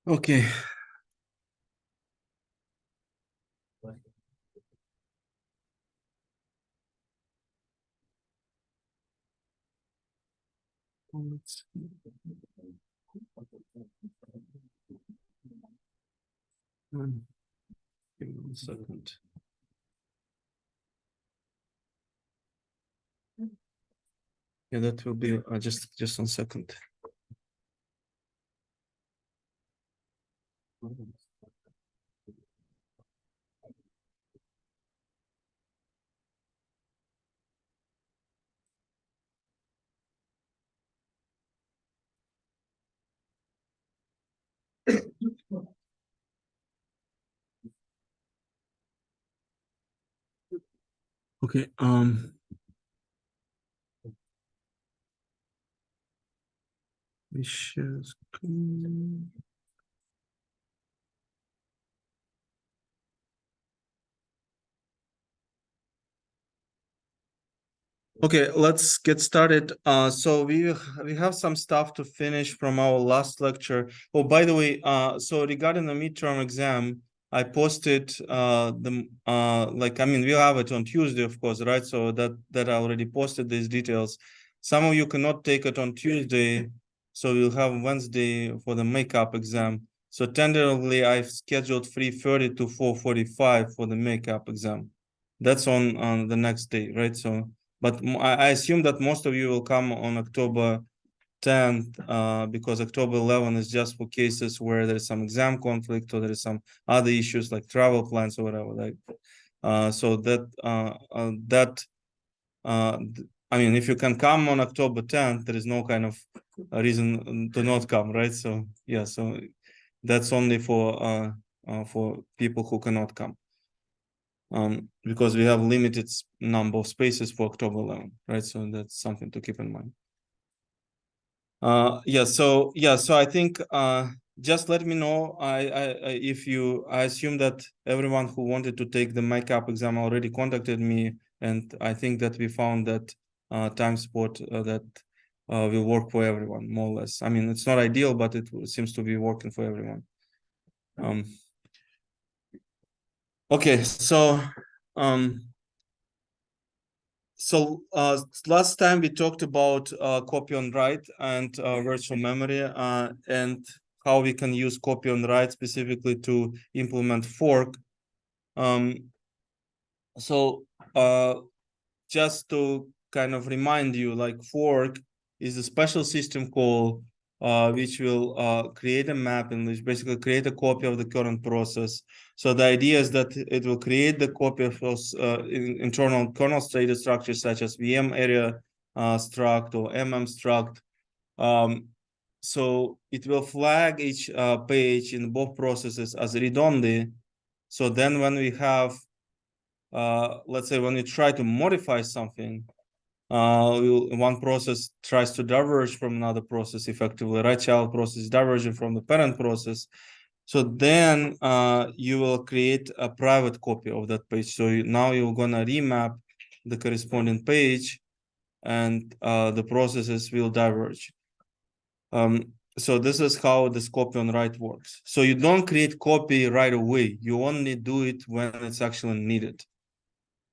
Okay. Give me 1 second. Yeah, that will be just 1 second. Okay. We share screen. Okay, let's get started. So we have some stuff to finish from our last lecture. Oh, by the way, so regarding the midterm exam, I posted we'll have it on Tuesday, of course, right? So that I already posted these details. Some of you cannot take it on Tuesday, so we'll have Wednesday for the makeup exam. So tentatively, I've scheduled 3:30 to 4:45 for the makeup exam. That's on the next day, right? So. But I assume that most of you will come on October 10th because October 11th is just for cases where there's some exam conflict or there is some other issues like travel plans or whatever. Like, so I mean, if you can come on October 10th, there is no kind of reason to not come, right? So yeah, so that's only for people who cannot come. Because we have limited number of spaces for October 11, right? So that's something to keep in mind. So I think just let me know. I assume that everyone who wanted to take the makeup exam already contacted me, and I think that we found that time spot that will work for everyone more or less. I mean, it's not ideal, but it seems to be working for everyone. Okay, so last time we talked about copy on write and virtual memory and how we can use copy on write specifically to implement fork. Just to kind of remind you, like fork is a special system call which will create a map and which basically create a copy of the current process. So the idea is that it will create the copy of those internal kernel state structures such as VM area struct or MM struct. So it will flag each page in both processes as read-only. So then when we have let's say when you try to modify something, one process tries to diverge from another process effectively, right? Child process diverging from the parent process. So then you will create a private copy of that page. So now you're gonna remap the corresponding page and the processes will diverge. So this is how this copy on write works. So you don't create copy right away. You only do it when it's actually needed.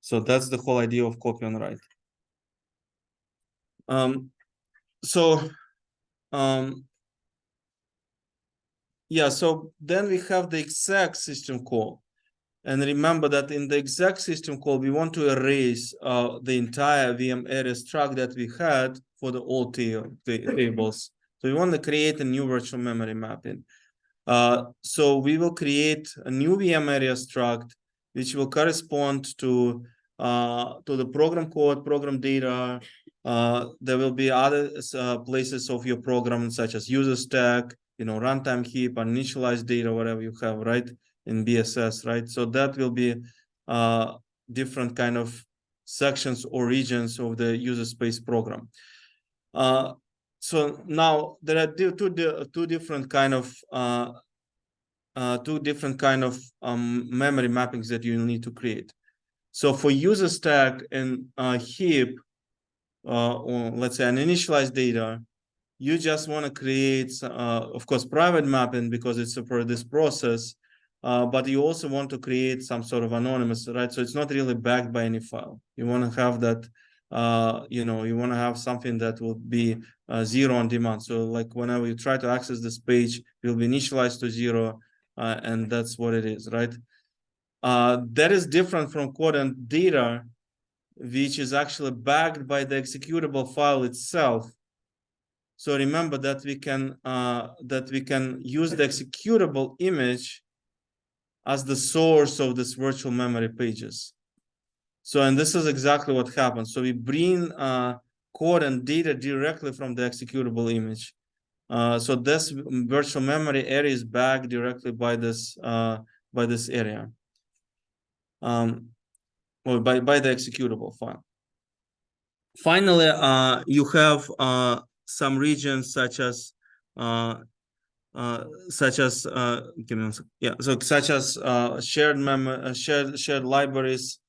So that's the whole idea of copy on write. So then we have the exec system call. And remember that in the exec system call, we want to erase the entire VM area struct that we had for the old tables. So we want to create a new virtual memory mapping. So we will create a new VM area struct, which will correspond to the program code, program data. There will be other places of your program, such as user stack, runtime heap, initialized data, whatever you have, right, in BSS, right? So that will be different kind of sections or regions of the user space program. So now there are two different kind of memory mappings that you need to create. So for user stack and heap, or let's say an initialized data, you just want to create, of course, private mapping because it's for this process, but you also want to create some sort of anonymous, right? So it's not really backed by any file. You want to have that, you want to have something that will be zero on demand. So like whenever you try to access this page, it will be initialized to zero, and that's what it is, right? That is different from code and data, which is actually backed by the executable file itself. So remember that we can use the executable image as the source of this virtual memory pages. So, and this is exactly what happens. So we bring code and data directly from the executable image. So this virtual memory area is backed directly by this area, or by the executable file. Finally, you have some regions such as give me one second. Yeah, so such as shared memory, shared libraries.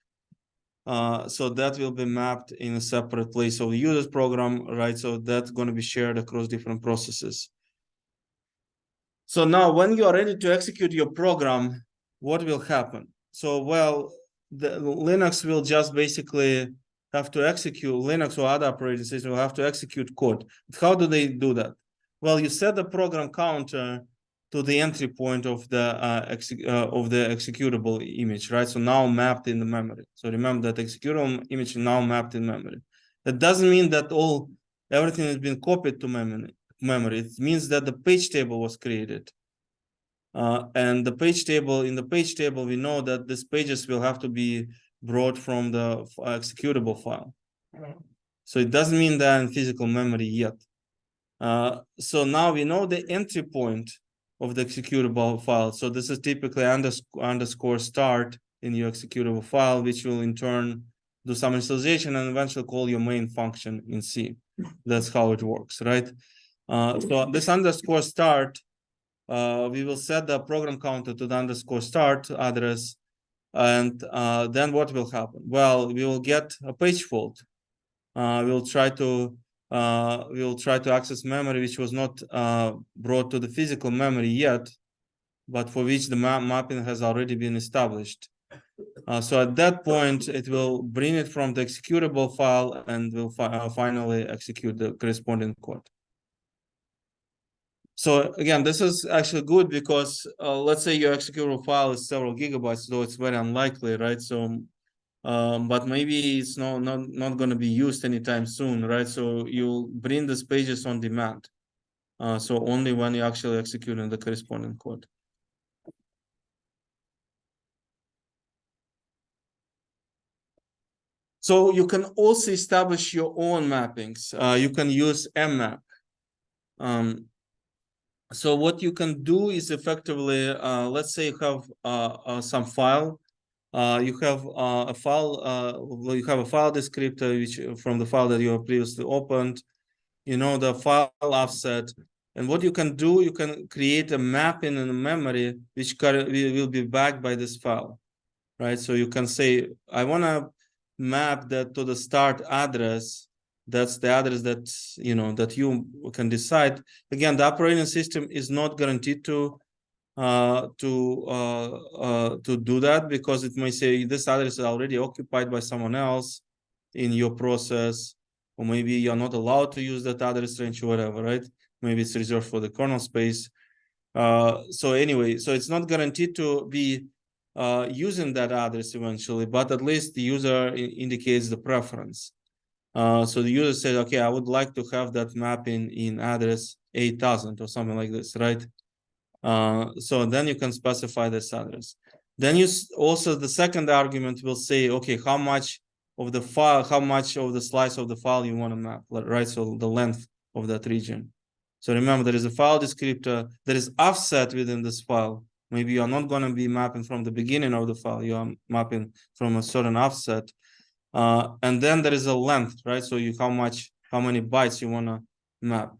So that will be mapped in a separate place of the user's program, right? So that's going to be shared across different processes. So now when you are ready to execute your program, what will happen? So, well, the Linux will just basically have to execute, Linux or other operating system will have to execute code. How do they do that? Well, you set the program counter to the entry point of the executable image, right? So now mapped in the memory. So remember that executable image is now mapped in memory. That doesn't mean that everything has been copied to memory. It means that the page table was created. And the page table, in the page table, we know that these pages will have to be brought from the executable file. So it doesn't mean they're in physical memory yet. So now we know the entry point of the executable file. So this is typically underscore start in your executable file, which will in turn do some initialization and eventually call your main function in C. That's how it works, right? So this underscore start, we will set the program counter to the underscore start address. And then what will happen? Well, we will get a page fault. We'll try to access memory which was not brought to the physical memory yet, but for which the mapping has already been established. So at that point, it will bring it from the executable file and will finally execute the corresponding code. So again, this is actually good because let's say your executable file is several gigabytes, though it's very unlikely, right? So, but maybe it's not going to be used anytime soon, right? So you'll bring these pages on demand. So only when you actually execute in the corresponding code. So you can also establish your own mappings. You can use mmap. So what you can do is effectively, let's say you have some file. You have a file. You have a file descriptor, which from the file that you have previously opened. You know the file offset, and what you can do, you can create a mapping in the memory, which will be backed by this file, right? So you can say, I want to map that to the start address. That's the address that that you can decide. Again, the operating system is not guaranteed to do that, because it may say this address is already occupied by someone else in your process, or maybe you're not allowed to use that address range or whatever, right? Maybe it's reserved for the kernel space. So anyway, so it's not guaranteed to be using that address eventually, but at least the user indicates the preference. So the user says, okay, I would like to have that mapping in address 8000 or something like this, right? So then you can specify this address. Then you also, the second argument will say, okay, how much of the file, how much of the slice of the file you want to map, right? So the length of that region. So remember, there is a file descriptor, there is offset within this file. Maybe you're not going to be mapping from the beginning of the file, you are mapping from a certain offset. And then there is a length, right? So how many bytes you want to map.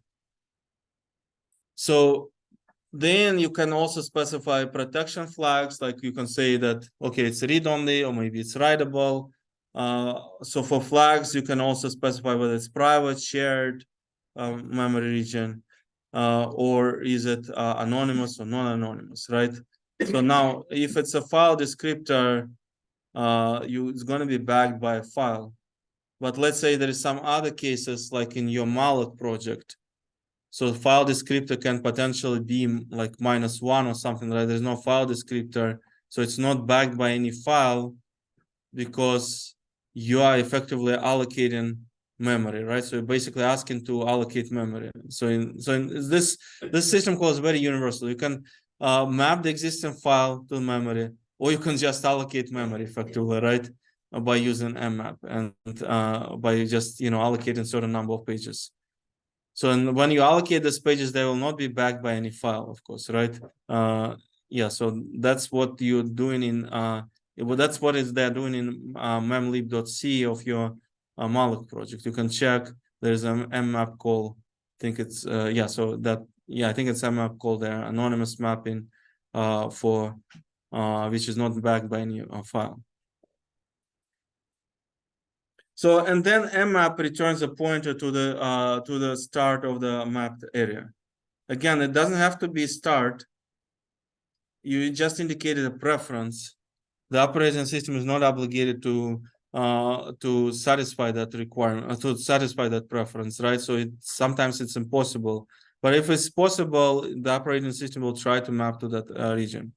So then you can also specify protection flags, like you can say that, okay, it's read-only, or maybe it's writable. So for flags, you can also specify whether it's private, shared, memory region, or is it anonymous or non-anonymous, right? So now, if it's a file descriptor, it's going to be backed by a file. But let's say there is some other cases, like in your malloc project. So file descriptor can potentially be like -1 or something, right? There's no file descriptor, so it's not backed by any file because you are effectively allocating memory, right? So you're basically asking to allocate memory. So in this system call is very universal. You can map the existing file to memory, or you can just allocate memory effectively, right? By using mmap and by just allocating certain number of pages. So when you allocate these pages, they will not be backed by any file, of course, right? Yeah, so that's what you're doing in well, that's what they're doing in memlib.c of your malloc project. You can check. There's an mmap call. I think it's yeah. So that I think it's mmap call there, anonymous mapping for which is not backed by any file. So and then mmap returns a pointer to the start of the mapped area. Again, it doesn't have to be start. You just indicated a preference. The operating system is not obligated to satisfy that requirement, to satisfy that preference, right? So sometimes it's impossible. But if it's possible, the operating system will try to map to that region.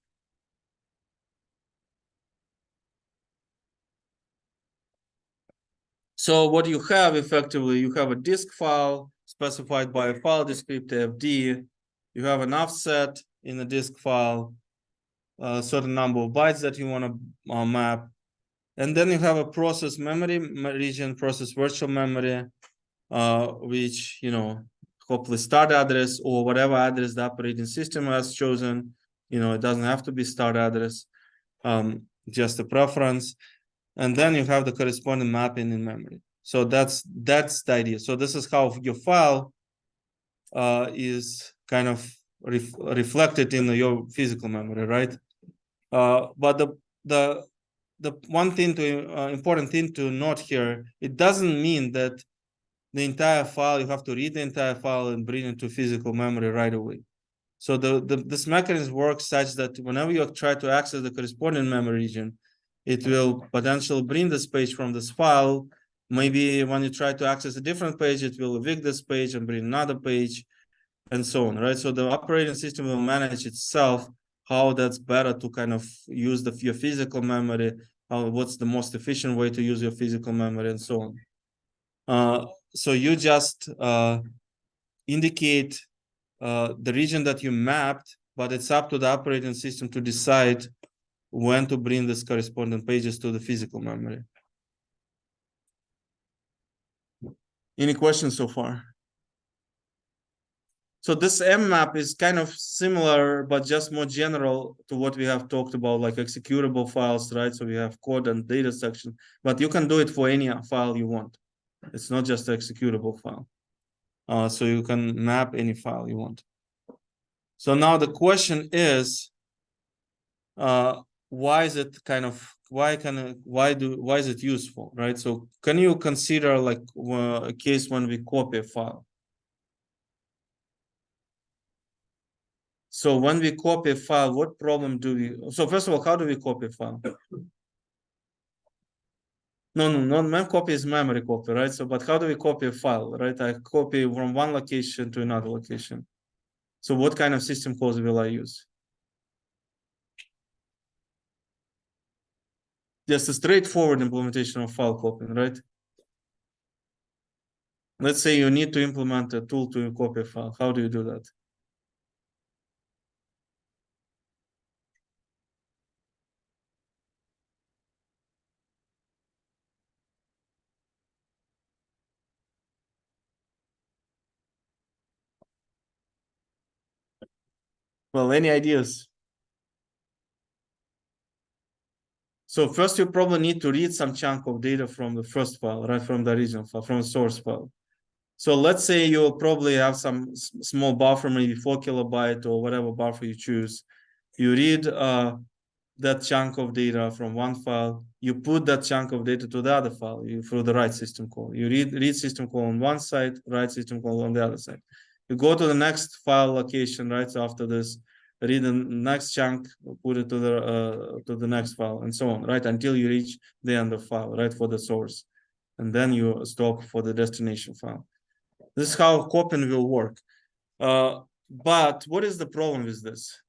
So what you have effectively, you have a disk file specified by a file descriptor FD. You have an offset in the disk file, a certain number of bytes that you want to map. And then you have a process memory region, process virtual memory, which, hopefully start address or whatever address the operating system has chosen. It doesn't have to be start address, just a preference. And then you have the corresponding mapping in memory. So that's the idea. So this is how your file is kind of reflected in your physical memory, right? But the one thing important thing to note here, it doesn't mean that the entire file, you have to read the entire file and bring it to physical memory right away. So this mechanism works such that whenever you try to access the corresponding memory region, it will potentially bring this page from this file. Maybe when you try to access a different page, it will evict this page and bring another page, and so on, right? So the operating system will manage itself how that's better to kind of use your physical memory, what's the most efficient way to use your physical memory, and so on. So you just indicate the region that you mapped, but it's up to the operating system to decide when to bring these corresponding pages to the physical memory. Any questions so far? So this mmap is kind of similar, but just more general to what we have talked about, like executable files, right? So we have code and data section, but you can do it for any file you want. It's not just an executable file. So you can map any file you want. So now the question is, why is it why is it useful, right? So can you consider like a case when we copy a file? So when we copy a file, what problem do we? So first of all, how do we copy a file? No, not mem copy is memory copy, right? So, but how do we copy a file, right? I copy from one location to another location. So what kind of system calls will I use? Just a straightforward implementation of file copying, right? Let's say you need to implement a tool to copy a file. How do you do that? Well, any ideas? So first, you probably need to read some chunk of data from the first file, right? From the original file, from the source file. So let's say you'll probably have some small buffer, maybe 4 kilobyte or whatever buffer you choose. You read that chunk of data from one file, you put that chunk of data to the other file through the write system call. You read system call on one side, write system call on the other side. You go to the next file location, right? So after this, read the next chunk, put it to the next file, and so on, right? Until you reach the end of file, right? For the source. And then you stop for the destination file. This is how copying will work. But what is the problem with this?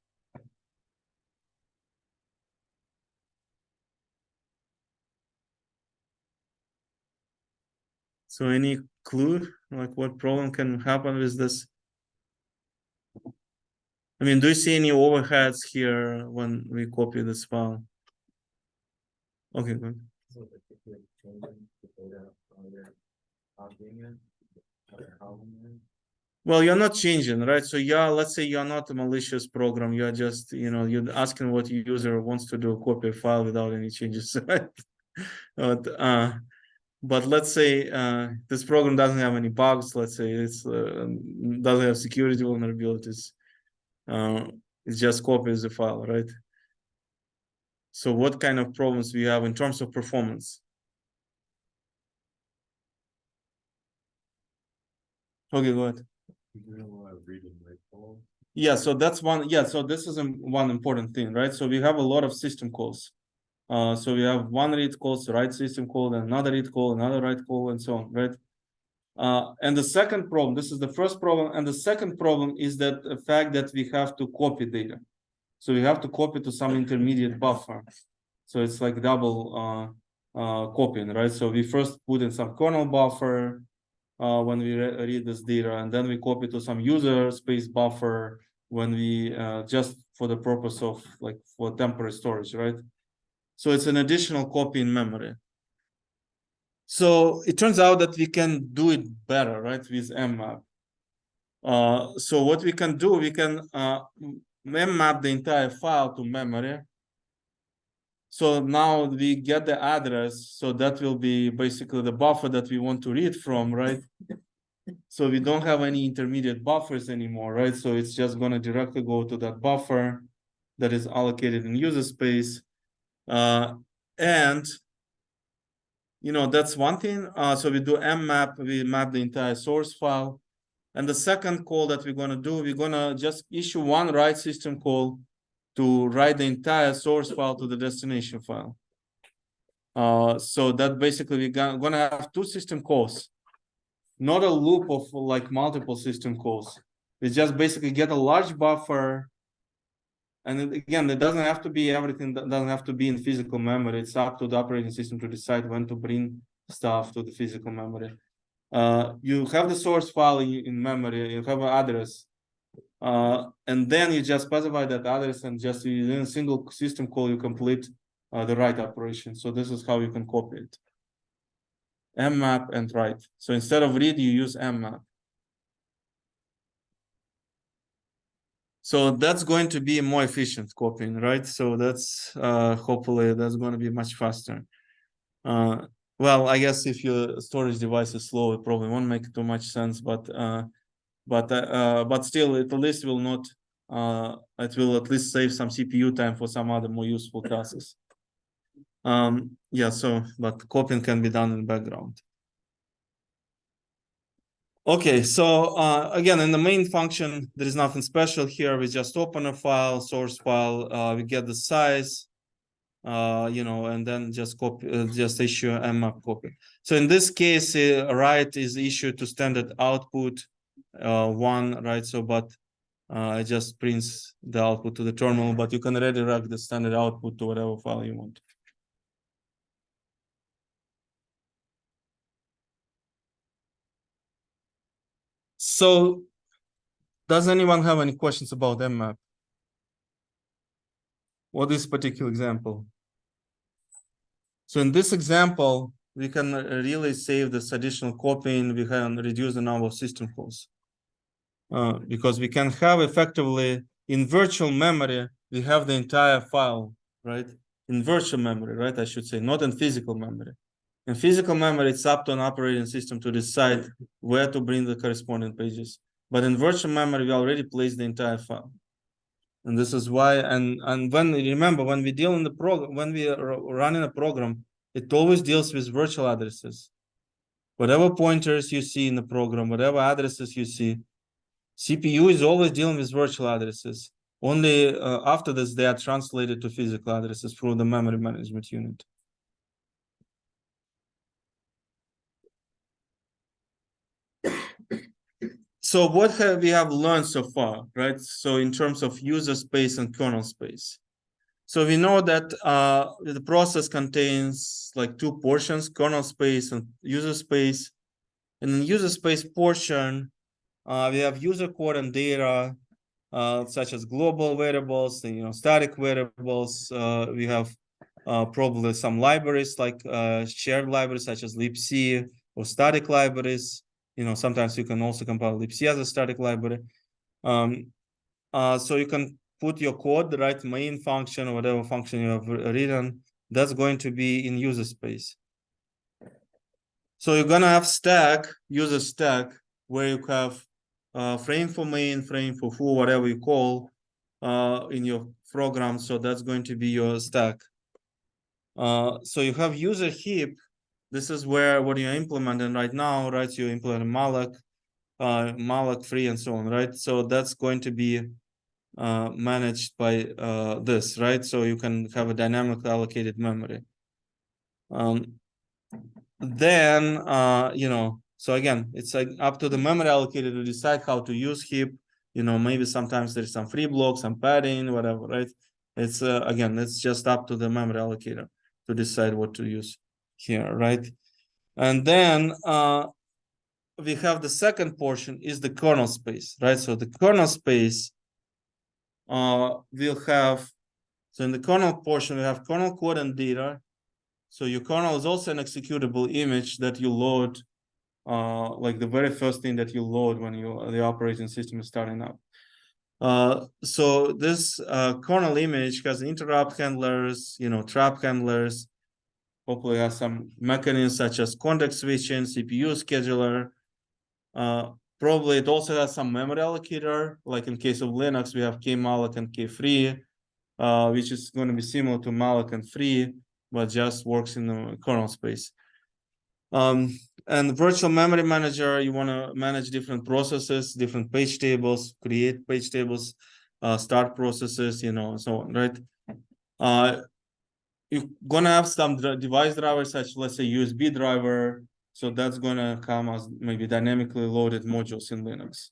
So any clue, like what problem can happen with this? I mean, do you see any overheads here when we copy this file? Okay, good. Well, you're not changing, right? So yeah, let's say you're not a malicious program. You're just, you're asking what your user wants to do, copy a file without any changes, right? But let's say this program doesn't have any bugs. Let's say it's doesn't have security vulnerabilities. It just copies the file, right? So what kind of problems we have in terms of performance? Okay, go ahead. Yeah, so that's one. Yeah, so this is one important thing, right? So we have a lot of system calls. So we have one read call, so write system call, then another read call, another write call, and so on, right? And the second problem, this is the first problem, and the second problem is that the fact that we have to copy data. So we have to copy to some intermediate buffer. So it's like double copying, right? So we first put in some kernel buffer when we read this data, and then we copy to some user space buffer when we just for the purpose of like for temporary storage, right? So it's an additional copy in memory. So it turns out that we can do it better, right, with mmap. So what we can do, we can mmap the entire file to memory. So now we get the address, so that will be basically the buffer that we want to read from, right? So we don't have any intermediate buffers anymore, right? So it's just going to directly go to that buffer that is allocated in user space. And that's one thing. So we do mmap, we map the entire source file. And the second call that we're going to do, we're going to just issue one write system call to write the entire source file to the destination file. So that basically we're going to have two system calls, not a loop of like multiple system calls. We just basically get a large buffer. And again, it doesn't have to be everything, that doesn't have to be in physical memory. It's up to the operating system to decide when to bring stuff to the physical memory. You have the source file in memory, you have an address, and then you just specify that address, and just within a single system call, you complete the write operation. So this is how you can copy it. mmap and write. So instead of read, you use mmap. So that's going to be more efficient copying, right? So that's hopefully that's going to be much faster. Well, I guess if your storage device is slow, it probably won't make too much sense, but still, it at least will not. It will at least save some CPU time for some other more useful tasks. Yeah. So, but copying can be done in the background. Okay, so again, in the main function, there is nothing special here. We just open a file, source file, we get the size, and then just copy, just issue a mmap copy. So in this case, write is issued to standard output 1, right? So, but it just prints the output to the terminal, but you can redirect the standard output to whatever file you want. So, does anyone have any questions about mmap? What is particular example? So in this example, we can really save this additional copying. We can reduce the number of system calls because we can have effectively in virtual memory, we have the entire file, right? In virtual memory, right? I should say, not in physical memory. In physical memory, it's up to an operating system to decide where to bring the corresponding pages. But in virtual memory, we already placed the entire file. And this is why, and when remember, when we deal in the program, when we are running a program, it always deals with virtual addresses. Whatever pointers you see in the program, whatever addresses you see, CPU is always dealing with virtual addresses. Only after this, they are translated to physical addresses through the memory management unit. So what have we learned so far, right? So in terms of user space and kernel space. So we know that the process contains like two portions, kernel space and user space. And in the user space portion, we have user code and data, such as global variables, and, static variables. We have probably some libraries like shared libraries such as libc or static libraries. Sometimes you can also compile libc as a static library. So you can put your code, right? Main function or whatever function you have written, that's going to be in user space. So you're gonna have stack, user stack, where you have frame for main, frame for foo, whatever you call in your program. So that's going to be your stack. So you have user heap. This is where what you're implementing right now, right? You implement malloc, malloc free, and so on, right? So that's going to be managed by this, right? So you can have a dynamically allocated memory. Then, so again, it's like up to the memory allocator to decide how to use heap. Maybe sometimes there's some free blocks, some padding, whatever, right? It's again, it's just up to the memory allocator to decide what to use here, right? And then we have the second portion is the kernel space, right? So the kernel space we'll have, so in the kernel portion, we have kernel code and data. So your kernel is also an executable image that you load, like the very first thing that you load when the operating system is starting up. So this kernel image has interrupt handlers, trap handlers, hopefully has some mechanisms such as context switching, CPU scheduler. Probably it also has some memory allocator, like in case of Linux, we have kmalloc and kfree, which is going to be similar to malloc and free, but just works in the kernel space. And virtual memory manager, you want to manage different processes, different page tables, create page tables, start processes, so on, right? You're gonna have some device drivers, such let's say USB driver. So that's gonna come as maybe dynamically loaded modules in Linux.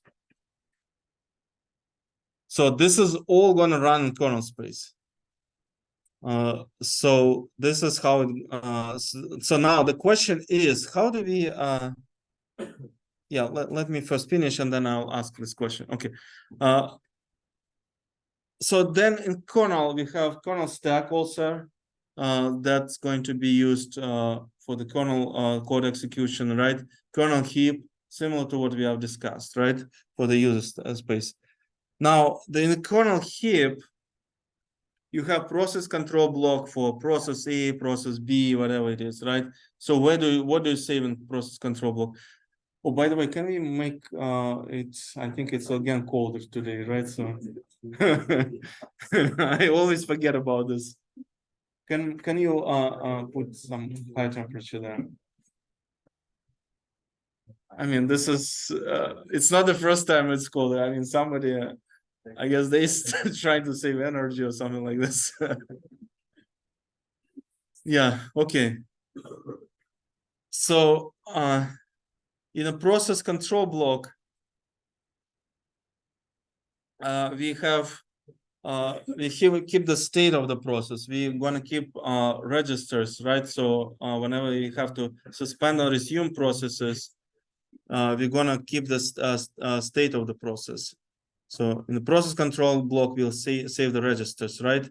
So this is all gonna run in kernel space. So this is how so now the question is, how do we yeah, let me first finish and then I'll ask this question. Okay. So then in kernel we have kernel stack also, that's going to be used for the kernel code execution, right? Kernel heap, similar to what we have discussed, right? For the user space. Now in the kernel heap, you have process control block for process A, process B, whatever it is, right? So what do you save in process control block? Oh, by the way, can we make it? I think it's again colder today, right? So I always forget about this. Can you put some high temperature there? I mean, this is it's not the first time it's colder. I mean, somebody I guess they trying to save energy or something like this. Yeah, okay. So in a process control block, we have we keep the state of the process. We're going to keep registers, right? So whenever you have to suspend or resume processes, we're going to keep the state of the process. So in the process control block, we'll save the registers, right?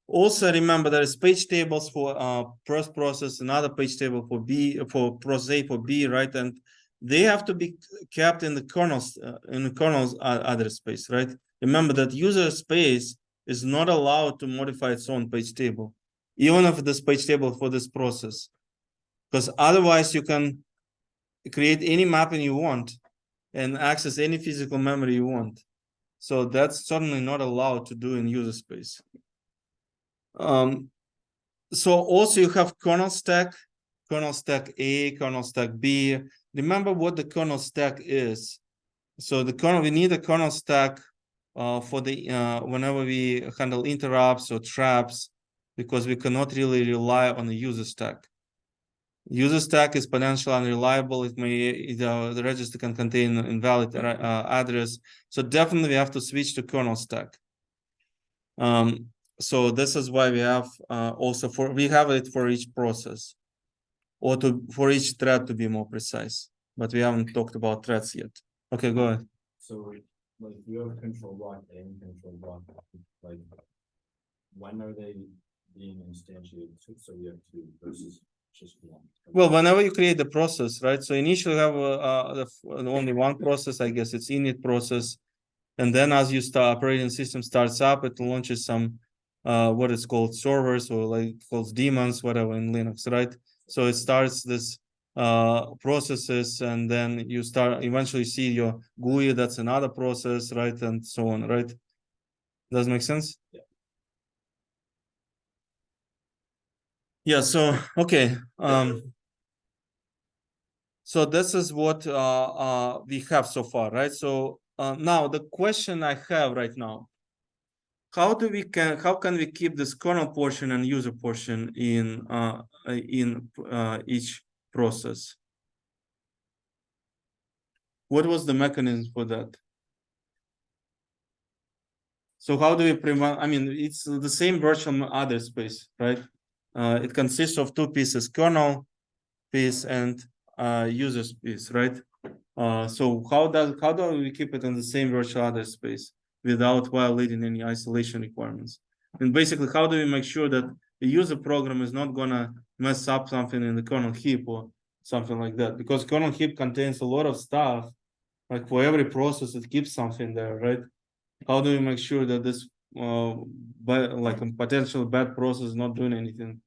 Also remember there is page tables for first process, another page table for B, for process A, for B, right? And they have to be kept in the kernel's address space, right? Remember that user space is not allowed to modify its own page table, even if this page table for this process, because otherwise you can create any mapping you want and access any physical memory you want. So that's certainly not allowed to do in user space. So also you have kernel stack A, kernel stack B. Remember what the kernel stack is. So the kernel, we need a kernel stack for the whenever we handle interrupts or traps, because we cannot really rely on the user stack. User stack is potentially unreliable. It may the register can contain invalid address. So definitely we have to switch to kernel stack. So this is why we have also we have it for each process, or for each thread, to be more precise. But we haven't talked about threads yet. Okay, go ahead. So, like, you have control block A and control block, like, when are they being instantiated? So we have two versus just one. Well, whenever you create the process, right? So initially you have only one process. I guess it's init process, and then as you start operating system starts up, it launches some what is called servers, or like called daemons, whatever in Linux, right? So it starts this processes, and then you start eventually see your GUI, that's another process, right? And so on, right? Does it make sense? Yeah. Yeah, so okay. So this is what we have so far, right? So now the question I have right now, how can we keep this kernel portion and user portion in each process? What was the mechanism for that? So how do we prevent? I mean, it's the same virtual address space, right? It consists of two pieces: kernel piece and user piece, right? So how do we keep it in the same virtual address space without violating any isolation requirements? And basically, how do we make sure that the user program is not gonna mess up something in the kernel heap or something like that? Because kernel heap contains a lot of stuff. Like for every process, it keeps something there, right? How do we make sure that this like a potential bad process is not doing anything?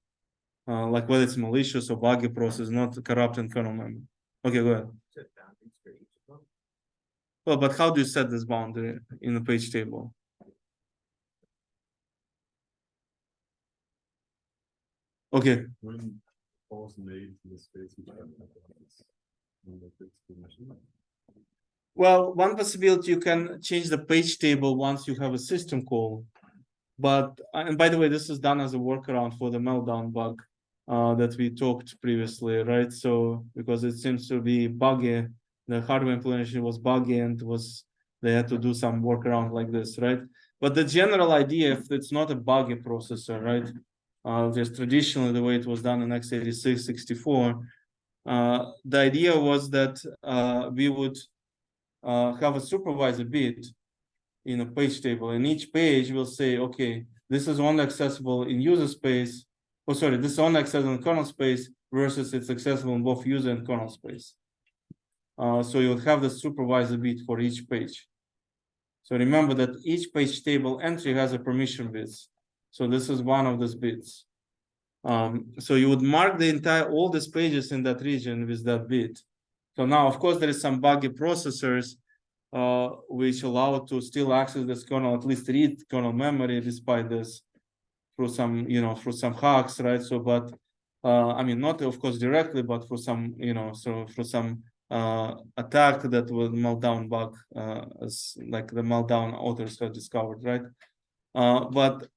Like whether it's malicious or buggy process, not corrupting kernel memory. Okay, go ahead. Well, but how do you set this boundary in the page table? Okay. When calls made to the space, Well, one possibility, you can change the page table once you have a system call. But, and by the way, this is done as a workaround for the meltdown bug that we talked previously, right? So, because it seems to be buggy, the hardware implementation was buggy, and they had to do some workaround like this, right? But the general idea, if it's not a buggy processor, right? Just traditionally the way it was done in x86, 64, the idea was that we would have a supervisor bit in a page table, and each page will say, okay, this is only accessible in user space. Oh, sorry, this is only accessible in kernel space versus it's accessible in both user and kernel space. So you'll have the supervisor bit for each page. So remember that each page table entry has a permission bits. So this is one of those bits. So you would mark the all these pages in that region with that bit. So now, of course, there is some buggy processors which allow to still access this kernel, at least read kernel memory despite this, through some, through some hacks, right? So, but I mean, not of course directly, but through some, so through some attack that will meltdown bug, as like the meltdown authors have discovered, right? But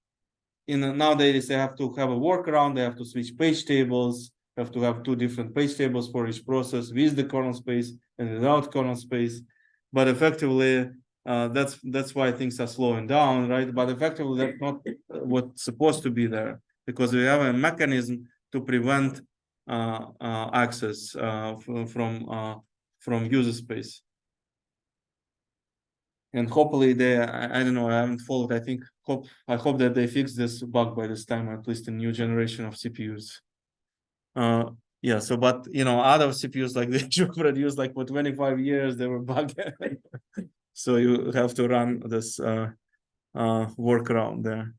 nowadays they have to have a workaround. They have to switch page tables. They have to have two different page tables for each process with the kernel space and without kernel space. But effectively, that's why things are slowing down, right? But effectively, that's not what's supposed to be there, because we have a mechanism to prevent access from user space. And hopefully I don't know, I haven't followed. I hope that they fix this bug by this time, at least in new generation of CPUs. Yeah, so but other CPUs like they produced like for 25 years, they were bugged. So you have to run this workaround there.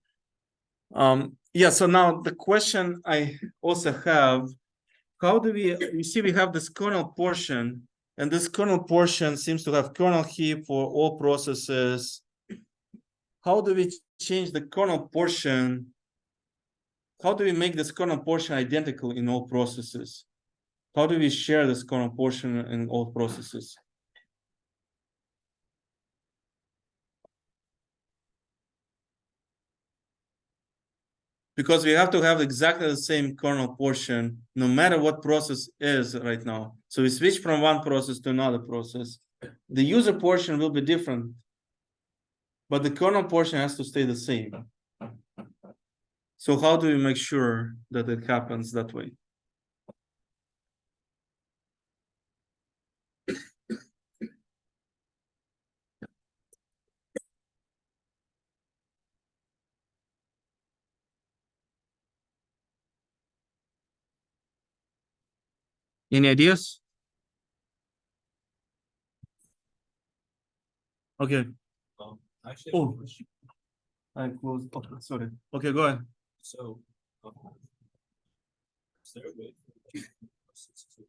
Yeah, so now the question I also have, how do you see we have this kernel portion, and this kernel portion seems to have kernel heap for all processes, how do we change the kernel portion? How do we make this kernel portion identical in all processes? How do we share this kernel portion in all processes? Because we have to have exactly the same kernel portion, no matter what process is right now. So we switch from one process to another process. The user portion will be different, but the kernel portion has to stay the same. So how do we make sure that it happens that way? Any ideas? Okay. Actually, Oh, I closed. Oh, sorry. Okay, go ahead. so. Is there a way for processes to-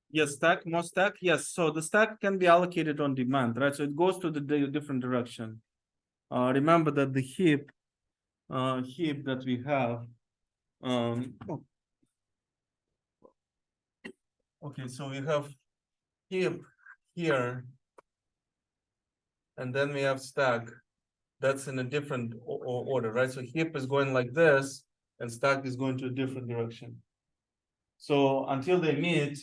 Yes, stack, more stack. Yes, so the stack can be allocated on demand, right? So it goes to the different direction. Remember that the heap that we have. Okay, so we have heap here, and then we have stack. That's in a different order, right? So heap is going like this, and stack is going to a different direction. So until they meet,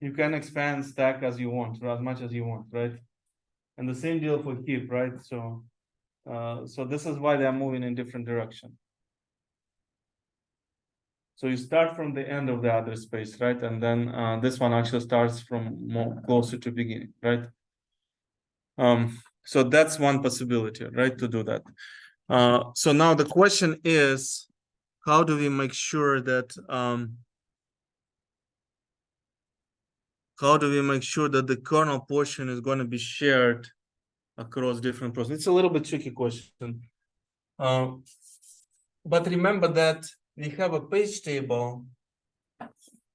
you can expand stack as you want, or as much as you want, right? And the same deal for heap, right? So this is why they are moving in different direction. So you start from the end of the address space, right? And then this one actually starts from more closer to beginning, right? So that's one possibility, right? To do that. So now the question is, how do we make sure that the kernel portion is going to be shared across different processes? It's a little bit tricky question. But remember that we have a page table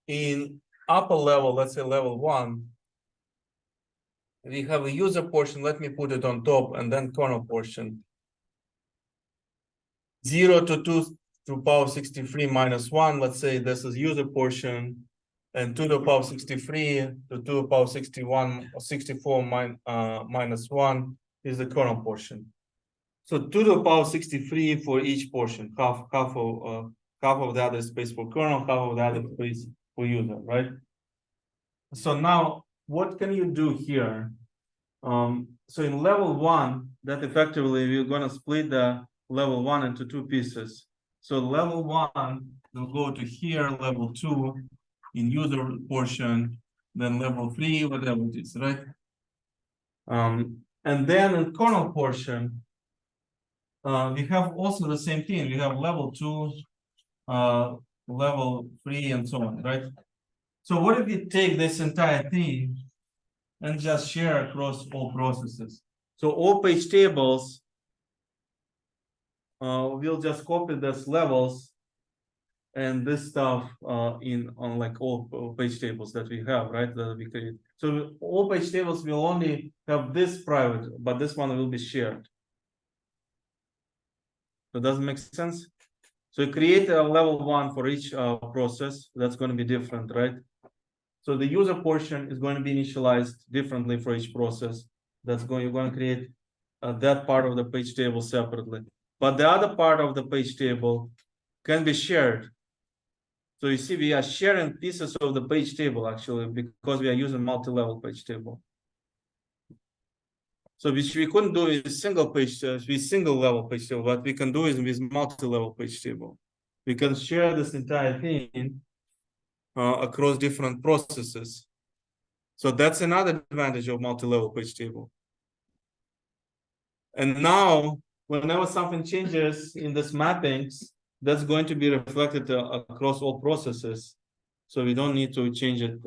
in upper level, let's say level 1. We have a user portion, let me put it on top, and then kernel portion. 0 to 2 to power 63 minus 1, let's say this is user portion, and 2 to the power 63 to 2 to the power 61 or 64 minus 1 is the kernel portion. So 2 to the power 63 for each portion, half of the other space for kernel, half of the other space for user, right? So now what can you do here? So in level 1, that effectively we're going to split the level 1 into 2 pieces. So level 1 will go to here, level 2 in user portion, then level 3, whatever it is, right? And then in kernel portion, we have also the same thing. We have level 2, level 3, and so on, right? So what if we take this entire thing and just share across all processes? So all page tables, we'll just copy these levels and this stuff on like all page tables that we have, right? That we create. So all page tables will only have this private, but this one will be shared. So does it make sense? So you create a level 1 for each process. That's going to be different, right? So the user portion is going to be initialized differently for each process. You're going to create that part of the page table separately. But the other part of the page table can be shared. So you see, we are sharing pieces of the page table actually because we are using multi-level page table. So which we couldn't do with single level page table, but we can do it with multi-level page table. We can share this entire thing across different processes. So that's another advantage of multi-level page table. And now, whenever something changes in this mappings, that's going to be reflected across all processes. So we don't need to change it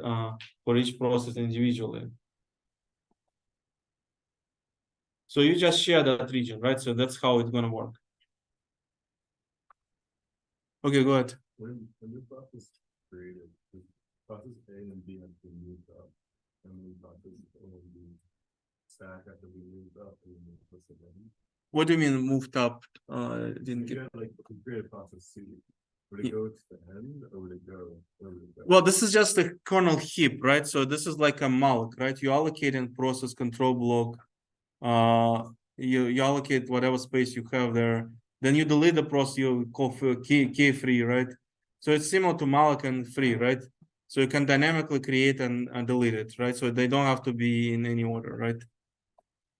for each process individually. So you just share that region, right? So that's how it's going to work. Okay, go ahead. When this process is created, this process A and B have to be moved up, and then process A and B stack have to be moved up, and then what's the name? What do you mean moved up? Didn't If get. you had like to create a process C, would Yeah. it go to the end or would it go? Where would it go? Well, this is just a kernel heap, right? So this is like a malloc, right? You allocate in process control block. You allocate whatever space you have there. Then you delete the process you call for key free, right? So it's similar to malloc and free, right? So you can dynamically create and delete it, right? So they don't have to be in any order, right?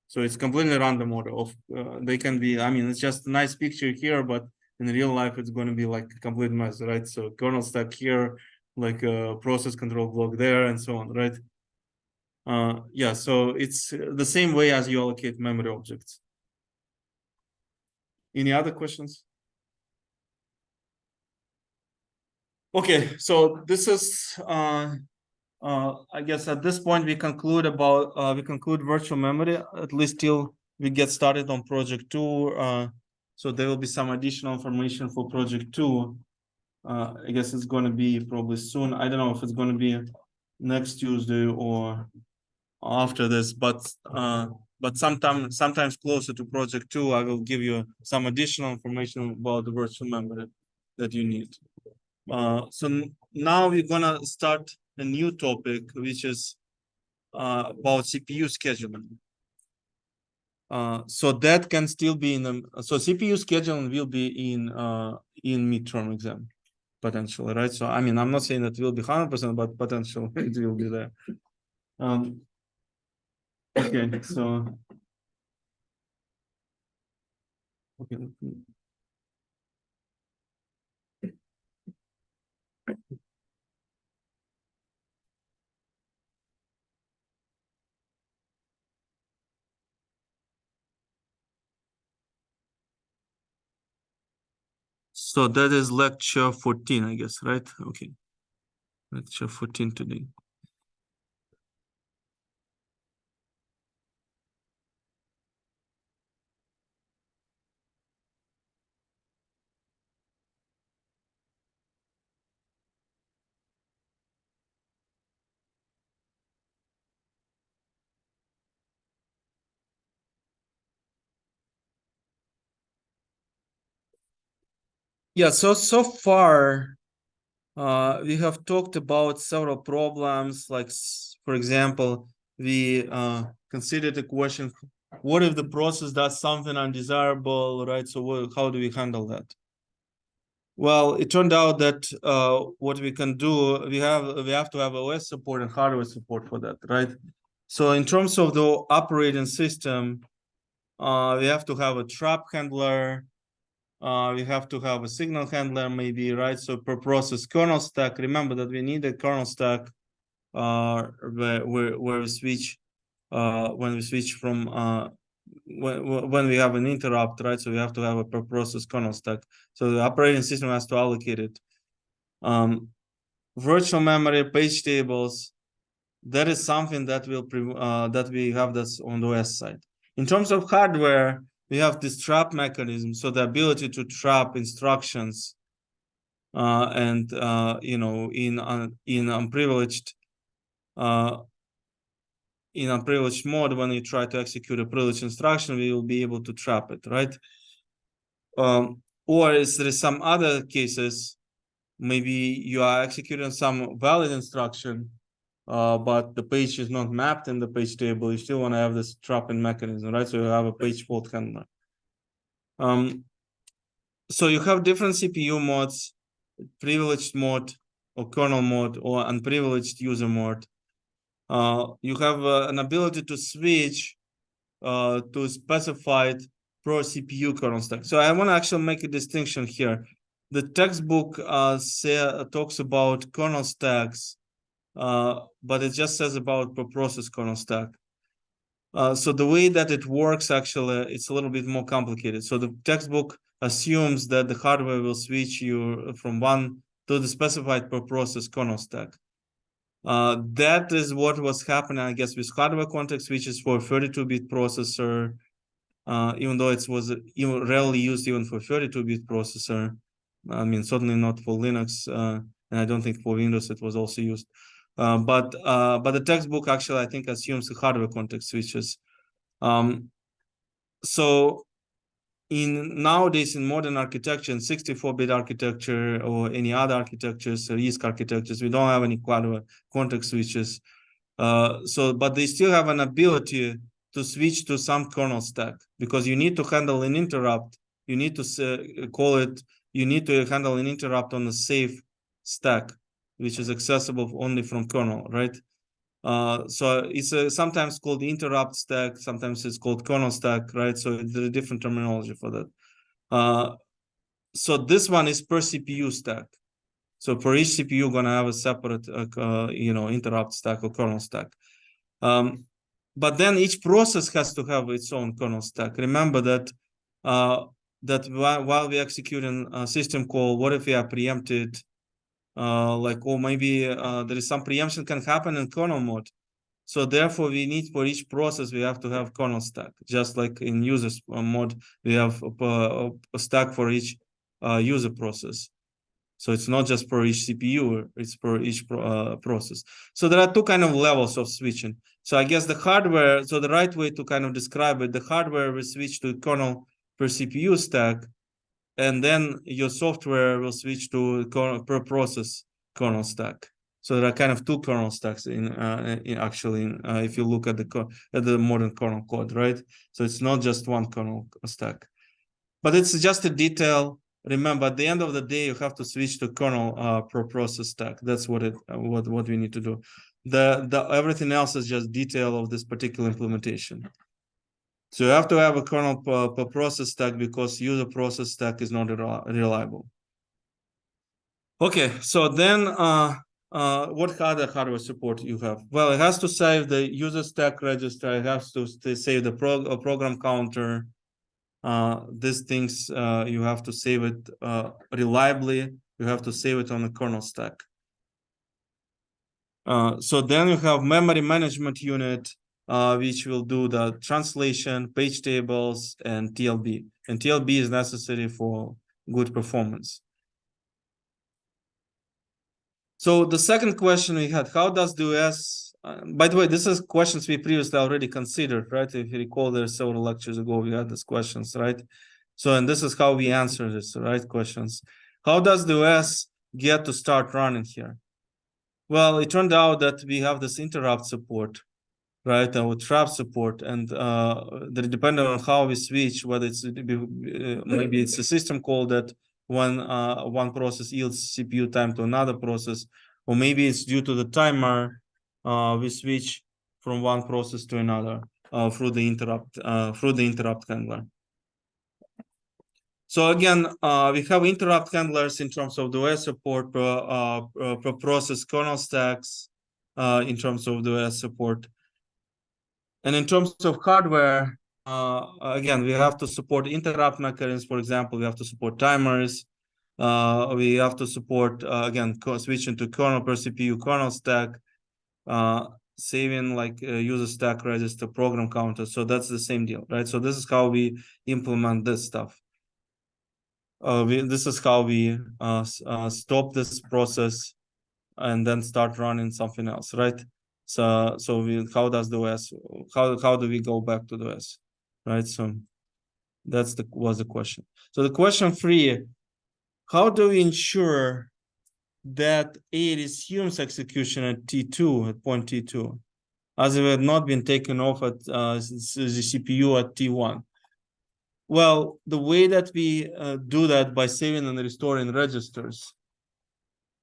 So it's completely random order of they can be, I mean, it's just a nice picture here, but in real life, it's going to be like a complete mess, right? So kernel stack here, like a process control block there and so on, right? Yeah, so it's the same way as you allocate memory objects. Any other questions? Okay, so this is I guess at this point we conclude virtual memory, at least till we get started on project 2. So there will be some additional information for project 2. I guess it's going to be probably soon. I don't know if it's going to be next Tuesday or after this, but sometimes closer to project 2, I will give you some additional information about the virtual memory that you need. So now we're gonna start a new topic, which is about CPU scheduling. So that can still be in the CPU scheduling will be in midterm exam potentially, right? So I mean, I'm not saying that it will be 100%, but potential it will be there. Okay, so okay. So that is lecture 14, I guess, right? Okay. Lecture 14 today. Yeah, so far we have talked about several problems, like for example, we considered the question, what if the process does something undesirable, right? So how do we handle that? Well, it turned out that what we can do, we have to have OS support and hardware support for that, right? So in terms of the operating system, we have to have a trap handler. We have to have a signal handler, maybe, right? So per process kernel stack. Remember that we need a kernel stack where we switch when we switch from when we have an interrupt, right? So we have to have a per process kernel stack. So the operating system has to allocate it. Virtual memory, page tables. That is something that will that we have that's on the OS side. In terms of hardware, we have this trap mechanism, so the ability to trap instructions, and you know, in unprivileged mode, when you try to execute a privileged instruction, we will be able to trap it, right? Or is there some other cases? Maybe you are executing some valid instruction, but the page is not mapped in the page table. You still want to have this trapping mechanism, right? So you have a page fault handler. So you have different CPU modes, privileged mode or kernel mode or unprivileged user mode. You have an ability to switch to specified pro CPU kernel stack. So I want to actually make a distinction here. The textbook talks about kernel stacks, but it just says about per process kernel stack. So the way that it works, actually, it's a little bit more complicated. So the textbook assumes that the hardware will switch you from one to the specified per process kernel stack. That is what was happening, I guess, with hardware context switches for 32-bit processor, even though it was even rarely used even for 32-bit processor. I mean, certainly not for Linux, and I don't think for Windows it was also used. But the textbook actually, I think, assumes hardware context switches. So nowadays in modern architecture, in 64-bit architecture or any other architectures, RISC architectures, we don't have any hardware context switches. But they still have an ability to switch to some kernel stack, because you need to handle an interrupt. You need to call it. You need to handle an interrupt on a safe stack, which is accessible only from kernel, right? So it's sometimes called the interrupt stack, sometimes it's called kernel stack, right? So there's a different terminology for that. So this one is per CPU stack. So for each CPU, you're gonna have a separate, interrupt stack or kernel stack. But then each process has to have its own kernel stack. Remember that while we're executing a system call, what if we are preempted? Or maybe there is some preemption can happen in kernel mode. So therefore, we need for each process, we have to have kernel stack. Just like in user mode, we have a stack for each user process. So it's not just for each CPU, it's for each process. So there are two kind of levels of switching. So I guess the hardware, so the right way to kind of describe it, the hardware will switch to kernel per CPU stack, and then your software will switch to per process kernel stack. So there are kind of two kernel stacks if you look at the modern kernel code, right? So it's not just one kernel stack, but it's just a detail. Remember, at the end of the day, you have to switch to kernel per process stack. That's what we need to do. Everything else is just detail of this particular implementation. So you have to have a kernel per process stack, because user process stack is not reliable. Okay, so then what other hardware support you have? Well, it has to save the user stack register. It has to save the program counter. These things, you have to save it reliably. You have to save it on the kernel stack. So then you have memory management unit, which will do the translation, page tables, and TLB. And TLB is necessary for good performance. So the second question we had, how does the OS, by the way, this is questions we previously already considered, right? If you recall, there several lectures ago, we had these questions, right? So, and this is how we answer this, right? Questions. How does the OS get to start running here? Well, it turned out that we have this interrupt support, right? With trap support, and they're dependent on how we switch, whether it's maybe it's a system call that one process yields CPU time to another process, or maybe it's due to the timer. We switch from one process to another through the interrupt handler. So again, we have interrupt handlers in terms of the OS support per process kernel stacks in terms of the OS support. And in terms of hardware, again, we have to support interrupt mechanisms. For example, we have to support timers. We have to support, again, switching to kernel per CPU kernel stack, saving like user stack register program counter. So that's the same deal, right? So this is how we implement this stuff. This is how we stop this process and then start running something else, right? So how does the OS, how do we go back to the OS, right? So that's was the question. So the question 3, how do we ensure that it resumes execution at T2, at point T2, as it had not been taken off at the CPU at T1? Well, the way that we do that by saving and restoring registers.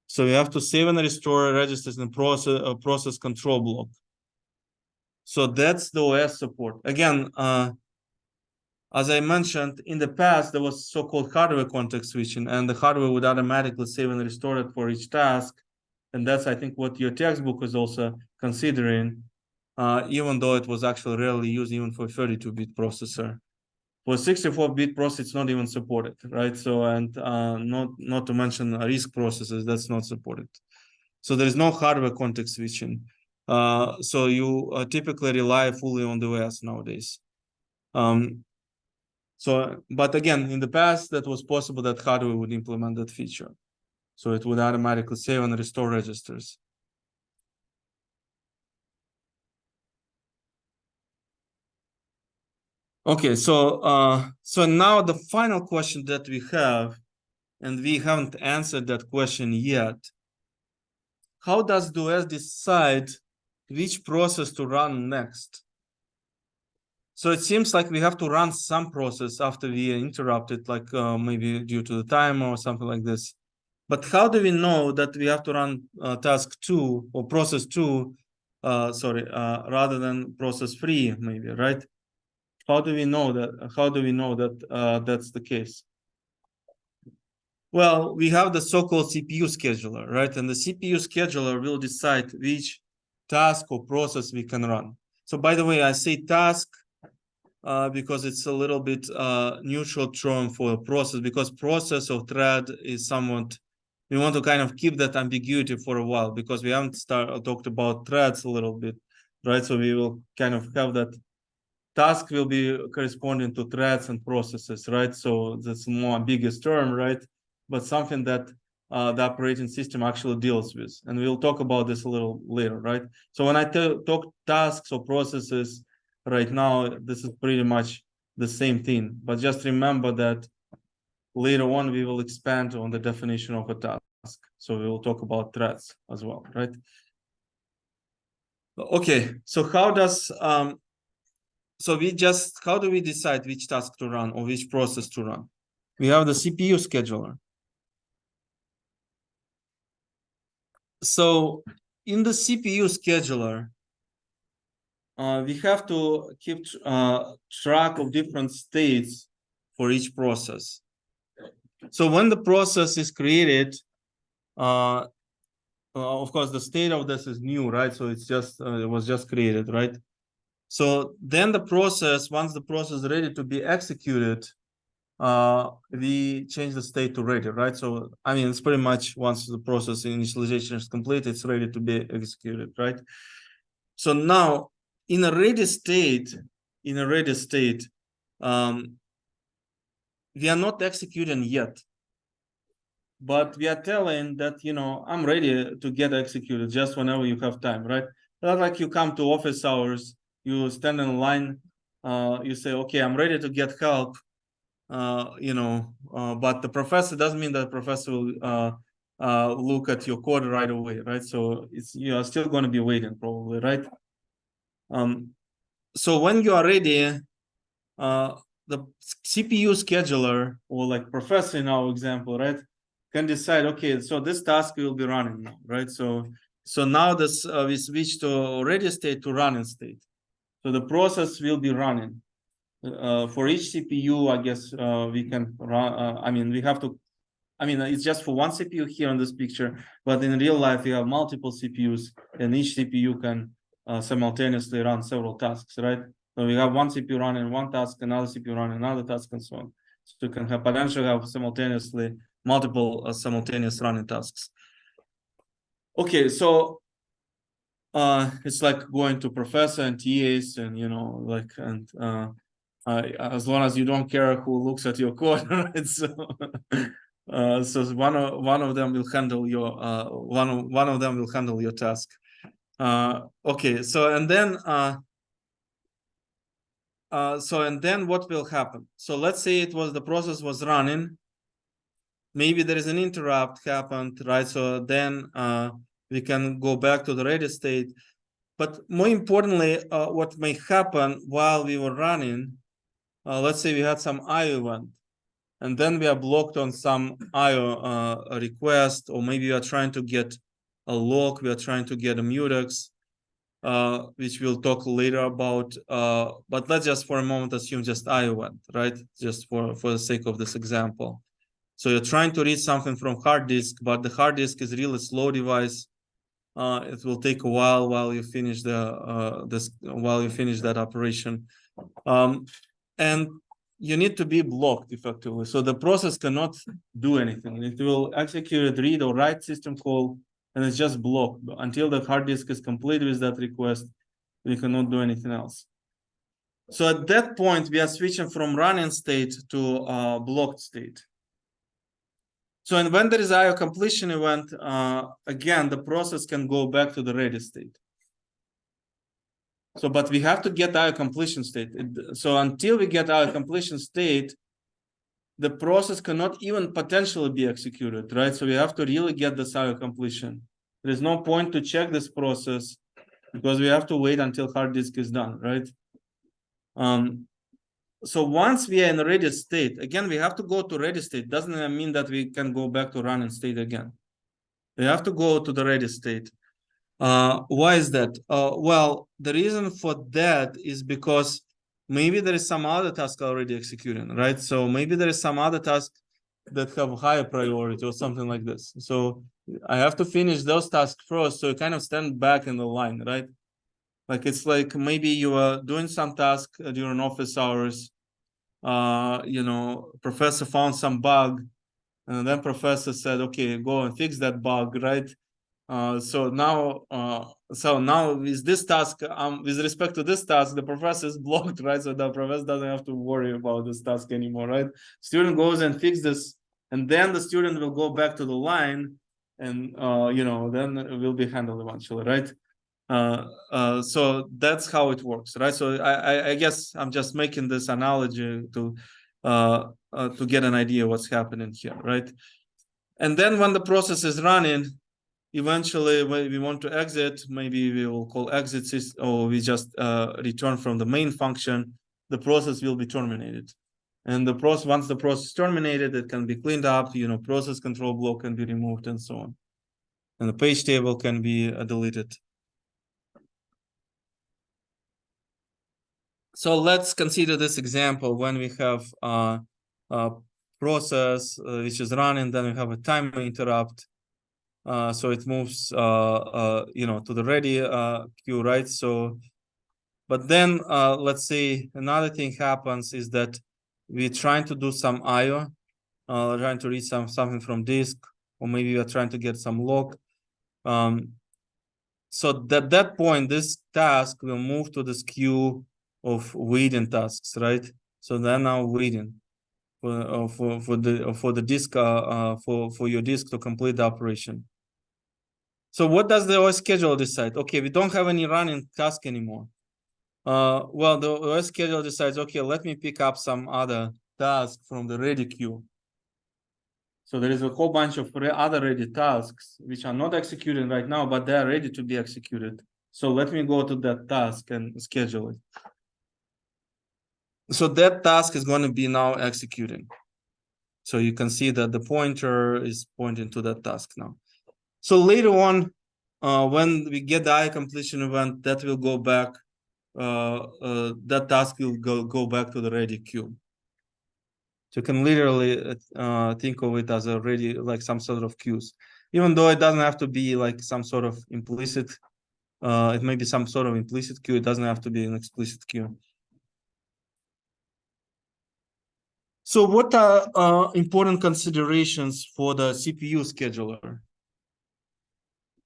So we have to save and restore registers in process control block. So that's the OS support. Again, as I mentioned, in the past, there was so-called hardware context switching, and the hardware would automatically save and restore it for each task. And that's, I think, what your textbook is also considering, even though it was actually rarely used even for 32-bit processor. For 64-bit process, it's not even supported, right? So, and not to mention RISC processors, that's not supported. So there is no hardware context switching. So you typically rely fully on the OS nowadays. So, but again, in the past, that was possible that hardware would implement that feature. So it would automatically save and restore registers. Okay, so now the final question that we have, and we haven't answered that question yet. How does DOS decide which process to run next? So it seems like we have to run some process after we interrupt it, like maybe due to the timer or something like this. But how do we know that we have to run task 2 or process 2, rather than process 3, maybe, right? How do we know that? How do we know that that's the case? Well, we have the so-called CPU scheduler, right? And the CPU scheduler will decide which task or process we can run. So by the way, I say task because it's a little bit neutral term for a process, because process or thread is somewhat, we want to kind of keep that ambiguity for a while, because we haven't talked about threads a little bit, right? So we will kind of have that task will be corresponding to threads and processes, right? So that's a more ambiguous term, right? But something that the operating system actually deals with. And we'll talk about this a little later, right? So when I talk tasks or processes right now, this is pretty much the same thing. But just remember that later on, we will expand on the definition of a task. So we will talk about threads as well, right? Okay, so how does how do we decide which task to run or which process to run? We have the CPU scheduler. So in the CPU scheduler, we have to keep track of different states for each process. So when the process is created, of course, the state of this is new, right? So it's just it was just created, right? So then the process, once the process is ready to be executed, we change the state to ready, right? So I mean, it's pretty much once the process initialization is complete, it's ready to be executed, right? So now in a ready state, we are not executing yet, but we are telling that, you know, I'm ready to get executed just whenever you have time, right? Not like you come to office hours, you stand in line, you say, okay, I'm ready to get help, but the professor doesn't mean that the professor will look at your code right away, right? So you are still going to be waiting probably, right? So when you are ready, the CPU scheduler, or like professor in our example, right, can decide, okay, so this task will be running now, right? So now this we switch to ready state to running state. So the process will be running. For each CPU, I guess we can run. We have to. It's just for one CPU here on this picture, but in real life, we have multiple CPUs, and each CPU can simultaneously run several tasks, right? So we have one CPU running one task, another CPU running another task, and so on. So you can potentially have simultaneously multiple simultaneous running tasks. Okay, so it's like going to professor and TAs, and as long as you don't care who looks at your code, right? So one of them will handle your one of them will handle your task. Okay, so and then what will happen? So let's say the process was running. Maybe there is an interrupt happened, right? So then we can go back to the ready state. But more importantly, what may happen while we were running, let's say we had some IO event, and then we are blocked on some IO request, or maybe we are trying to get a lock, we are trying to get a mutex, which we'll talk later about. But let's just for a moment assume just IO event, right? Just for the sake of this example. So you're trying to read something from hard disk, but the hard disk is really slow device. It will take a while you finish that operation, and you need to be blocked effectively. So the process cannot do anything. It will execute read or write system call, and it's just blocked until the hard disk is complete with that request. We cannot do anything else. So at that point, we are switching from running state to blocked state. So and when there is IO completion event, again, the process can go back to the ready state. So, but we have to get IO completion state. So until we get IO completion state, the process cannot even potentially be executed, right? So we have to really get this IO completion. There is no point to check this process because we have to wait until hard disk is done, right? So once we are in a ready state, again, we have to go to ready state. Doesn't mean that we can go back to running state again. We have to go to the ready state. Why is that? Well, the reason for that is because maybe there is some other task already executing, right? So maybe there is some other task that have higher priority or something like this. So I have to finish those tasks first. So you kind of stand back in the line, right? Like it's like maybe you are doing some task during office hours. Professor found some bug, and then professor said, okay, go and fix that bug, right? So now with this task, with respect to this task, the professor is blocked, right? So the professor doesn't have to worry about this task anymore, right? Student goes and fix this, and then the student will go back to the line, and then it will be handled eventually, right? So that's how it works, right? So I guess I'm just making this analogy to get an idea what's happening here, right? And then when the process is running, eventually when we want to exit, maybe we will call exit system, or we just return from the main function, the process will be terminated. And the process, once the process is terminated, it can be cleaned up, process control block can be removed and so on. And the page table can be deleted. So let's consider this example when we have a process which is running, then we have a timer interrupt. So it moves, to the ready queue, right? So, but then let's say another thing happens is that we're trying to do some IO, trying to read something from disk, or maybe we're trying to get some log. So at that point, this task will move to this queue of waiting tasks, right? So they're now waiting for the disk for your disk to complete the operation. So what does the OS schedule decide? Okay, we don't have any running task anymore. Well, the OS schedule decides, okay, let me pick up some other task from the ready queue. So there is a whole bunch of other ready tasks which are not executing right now, but they are ready to be executed. So let me go to that task and schedule it. So that task is going to be now executing. So you can see that the pointer is pointing to that task now. So later on, when we get the IO completion event, that will go back. That task will go back to the ready queue. So you can literally think of it as a ready, like some sort of queues, even though it doesn't have to be like some sort of implicit. It may be some sort of implicit queue. It doesn't have to be an explicit queue. So what are important considerations for the CPU scheduler?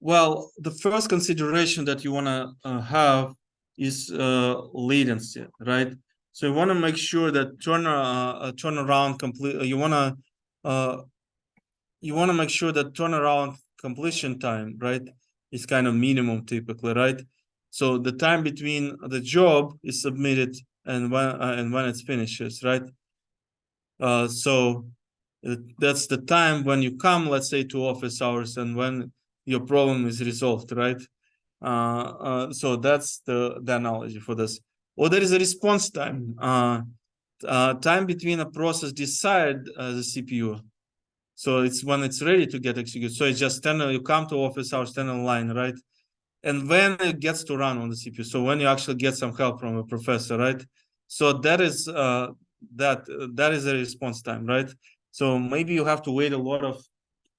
Well, the first consideration that you want to have is latency, right? So you want to make sure that turnaround complete. You want to make sure that turnaround completion time, right, is kind of minimum typically, right? So the time between the job is submitted and when it finishes, right? So that's the time when you come, let's say, to office hours and when your problem is resolved, right? So that's the analogy for this. Or there is a response time. Time between a process decide the CPU. So it's when it's ready to get executed. So it's just you come to office hours, stand in line, right? And when it gets to run on the CPU. So when you actually get some help from a professor, right? So that is that is a response time, right? So maybe you have to wait a lot of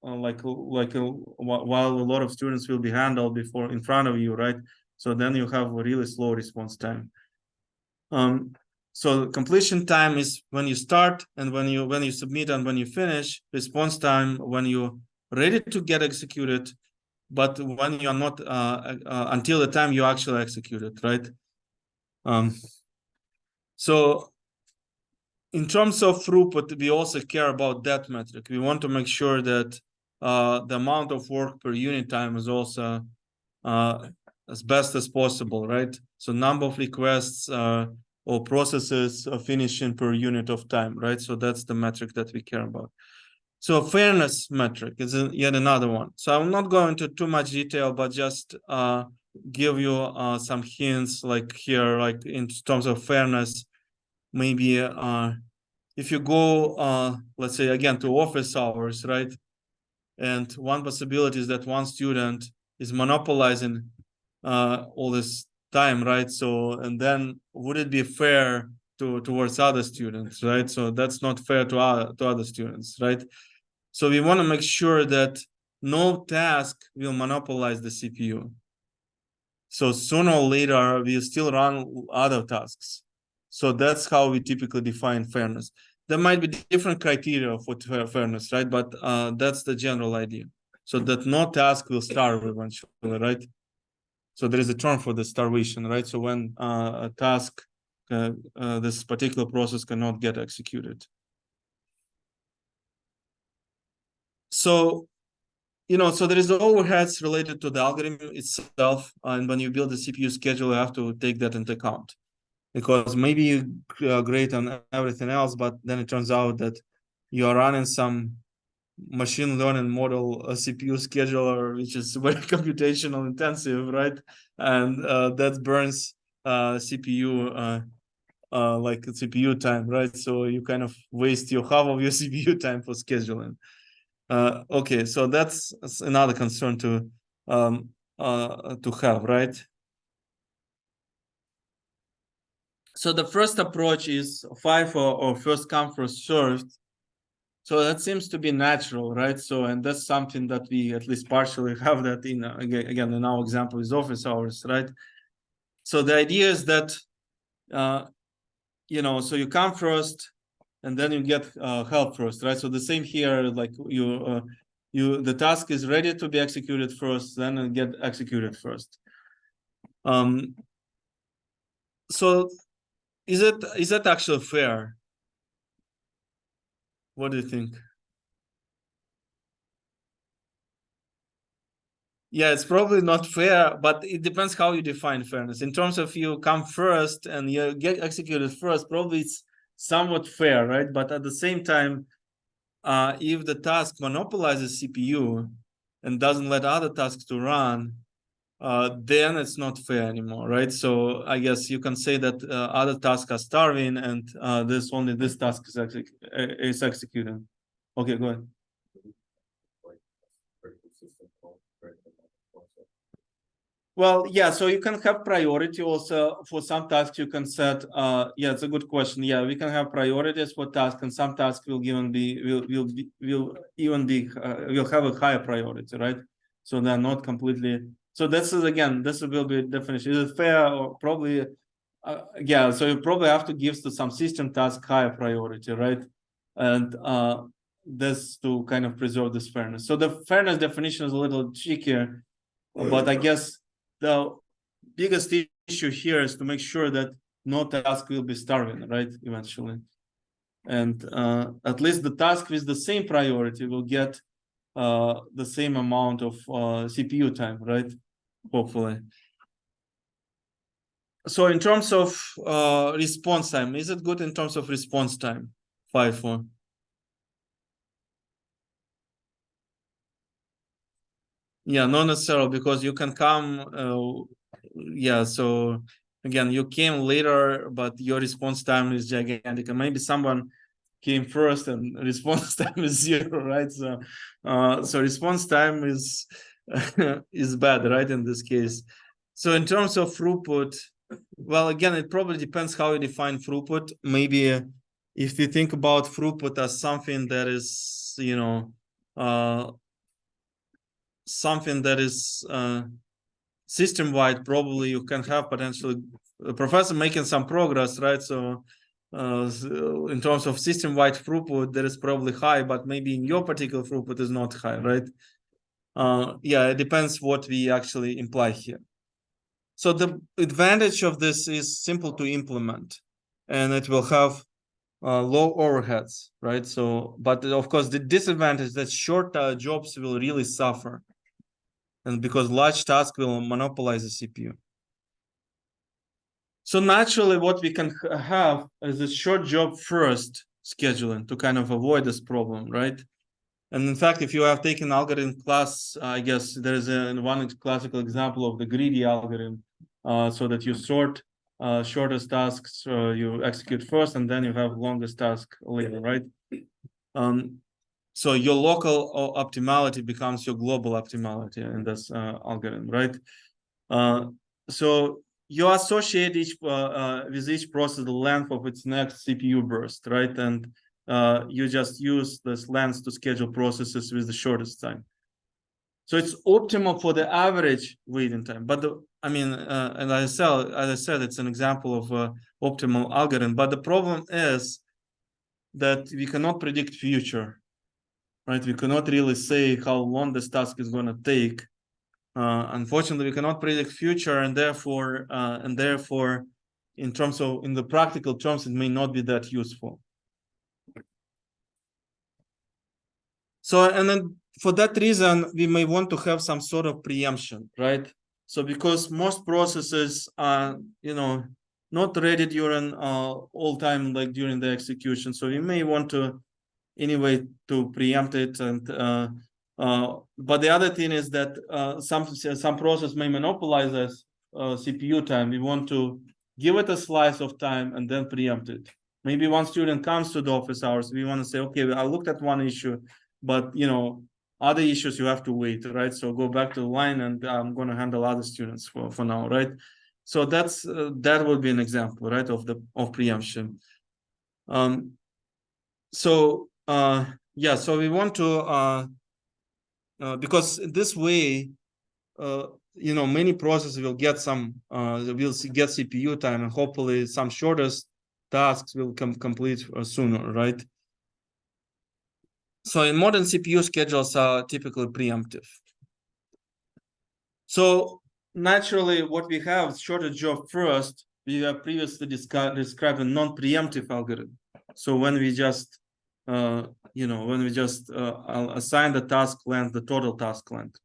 while a lot of students will be handled before in front of you, right? So then you have a really slow response time. So completion time is when you start and when you submit and when you finish. Response time when you're ready to get executed, but when you're not until the time you actually execute it, right? So in terms of throughput, we also care about that metric. We want to make sure that the amount of work per unit time is also as best as possible, right? So number of requests or processes finishing per unit of time, right? So that's the metric that we care about. So fairness metric is yet another one. So I'm not going into too much detail, but just give you some hints like here, like in terms of fairness, maybe if you go, let's say again, to office hours, right? And one possibility is that one student is monopolizing all this time, right? So, and then would it be fair towards other students, right? So that's not fair to other students, right? So we want to make sure that no task will monopolize the CPU. So sooner or later, we still run other tasks. So that's how we typically define fairness. There might be different criteria for fairness, right? But that's the general idea. So that no task will starve eventually, right? So there is a term for the starvation, right? So when a task, this particular process cannot get executed. So, so there is the overheads related to the algorithm itself. And when you build the CPU schedule, you have to take that into account. Because maybe you're great on everything else, but then it turns out that you are running some machine learning model, a CPU scheduler, which is very computational intensive, right? And that burns CPU, like CPU time, right? So you kind of waste your half of your CPU time for scheduling. Okay, so that's another concern to have, right? So the first approach is FIFO or first come, first served. So that seems to be natural, right? So, and that's something that we at least partially have that in, again, in our example is office hours, right? So the idea is that, so you come first and then you get help first, right? So the same here, like the task is ready to be executed first, then it get executed first. So is that actually fair? What do you think? Yeah, it's probably not fair, but it depends how you define fairness. In terms of you come first and you get executed first, probably it's somewhat fair, right? But at the same time, if the task monopolizes CPU and doesn't let other tasks to run, then it's not fair anymore, right? So I guess you can say that other tasks are starving and only this task is executing. Okay, go ahead. Well, yeah, so you can have priority also for some tasks. You can set, yeah, it's a good question. Yeah, we can have priorities for tasks, and some tasks will have a higher priority, right? So they're not completely. So this is again, this will be a definition. Is it fair or probably? Yeah, so you probably have to give to some system task higher priority, right? And this to kind of preserve this fairness. So the fairness definition is a little trickier, but I guess the biggest issue here is to make sure that no task will be starving, right? Eventually. And at least the task with the same priority will get the same amount of CPU time, right? Hopefully. So in terms of response time, is it good in terms of response time? FIFO. Yeah, not necessarily, because you can come, yeah, so again, you came later, but your response time is gigantic. And maybe someone came first and response time is 0, right? So so response time is is bad, right, in this case. So in terms of throughput, well, again, it probably depends how you define throughput. Maybe if you think about throughput as something that is, something that is system-wide, probably you can have potentially a professor making some progress, right? So in terms of system-wide throughput, that is probably high, but maybe in your particular throughput is not high, right? Yeah, it depends what we actually imply here. So the advantage of this is simple to implement. and it will have low overheads, right? So, but of course, the disadvantage is that short jobs will really suffer, and because large tasks will monopolize the CPU. So naturally, what we can have is a short job first scheduling to kind of avoid this problem, right? And in fact, if you have taken algorithm class, I guess there is one classical example of the greedy algorithm, so that you sort shortest tasks, you execute first, and then you have longest task later, right? So your local optimality becomes your global optimality in this algorithm, right? So you associate each with each process the length of its next CPU burst, right? And you just use this length to schedule processes with the shortest time. So it's optimal for the average waiting time. But and as I said, it's an example of optimal algorithm. But the problem is that we cannot predict future, right? We cannot really say how long this task is going to take. Unfortunately, we cannot predict future, and therefore, in the practical terms, it may not be that useful. So, and then for that reason, we may want to have some sort of preemption, right? So, because most processes are, not ready during all time, like during the execution. So, we may want to, anyway, to preempt it. And but the other thing is that some process may monopolize us CPU time. We want to give it a slice of time and then preempt it. Maybe one student comes to the office hours. We want to say, okay, I looked at one issue, but other issues you have to wait, right? So go back to the line, and I'm going to handle other students for now, right? So that's that would be an example, right, of preemption. So so we want to because this way, many processes will get get CPU time, and hopefully some shortest tasks will complete sooner, right? So in modern CPU schedules are typically preemptive. So naturally, what we have shorter job first, we have previously described a non-preemptive algorithm. So when we just assign the task length, the total task length,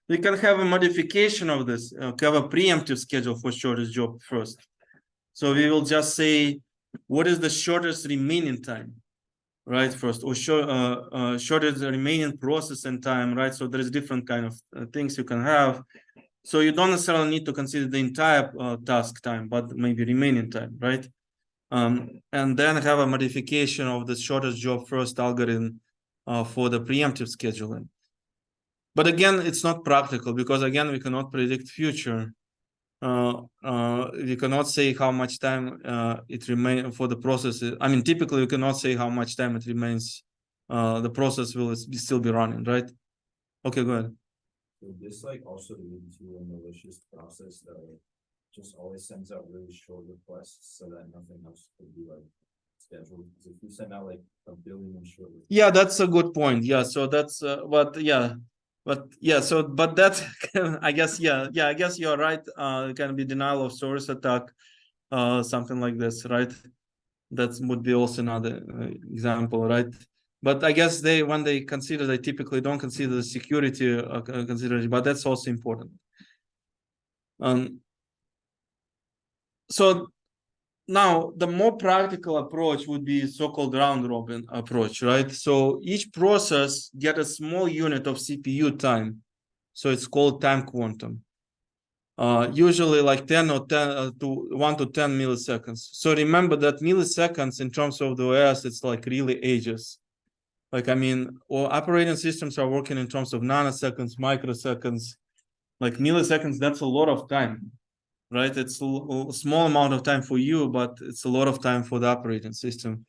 we can have a modification of this, have a preemptive schedule for shortest job first. So we will just say, what is the shortest remaining time, right? First, or shortest remaining processing time, right? So there is different kind of things you can have. So you don't necessarily need to consider the entire task time, but maybe remaining time, right? And then have a modification of the shortest job first algorithm for the preemptive scheduling. But again, it's not practical because again, we cannot predict future. We cannot say how much time it remains for the process. I mean, typically we cannot say how much time it remains. The process will still be running, right? Okay, go ahead. Would this also lead to a malicious process that just always sends out really short requests so that nothing else could be scheduled? Because if you send out a billion short requests. Yeah, that's a good point. Yeah, so that's but that I guess I guess you're right. It can be denial of source attack, something like this, right? That would be also another example, right? But I guess when they typically don't consider the security consideration, but that's also important. So now the more practical approach would be so-called round robin approach, right? So each process get a small unit of CPU time. So it's called time quantum. Usually like 10 or 10 to 1 to 10 milliseconds. So remember that milliseconds in terms of the OS, it's really ages. Or operating systems are working in terms of nanoseconds, microseconds, milliseconds. That's a lot of time, right? It's a small amount of time for you, but it's a lot of time for the operating system.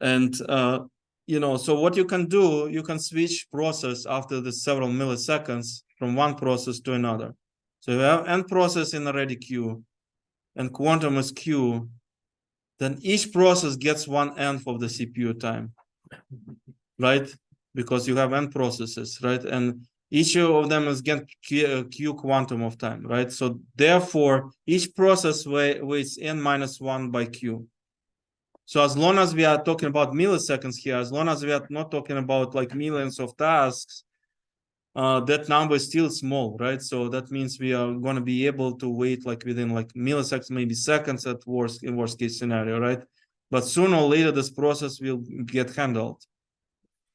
And so what you can do, you can switch process after the several milliseconds from one process to another. So you have n process in a ready queue, and quantum is q. Then each process gets 1/n of the CPU time, right? Because you have n processes, right? And each of them is get q quantum of time, right? So therefore, each process waits n-1 by q. So as long as we are talking about milliseconds here, as long as we are not talking about like millions of tasks, that number is still small, right? So that means we are going to be able to wait like within like milliseconds, maybe seconds at worst, in worst case scenario, right? But sooner or later, this process will get handled.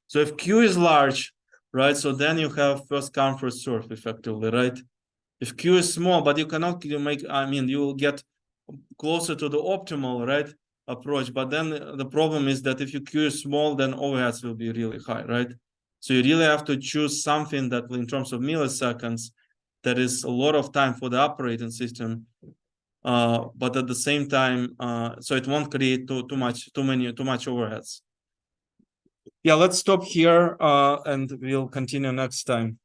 So if Q is large, right? So then you have first come, first serve effectively, right? If Q is small, but you cannot you will get closer to the optimal, right, approach. But then the problem is that if your Q is small, then overheads will be really high, right? So you really have to choose something that will, in terms of milliseconds, that is a lot of time for the operating system, but at the same time, so it won't create too much overheads. Yeah, let's stop here, and we'll continue next time.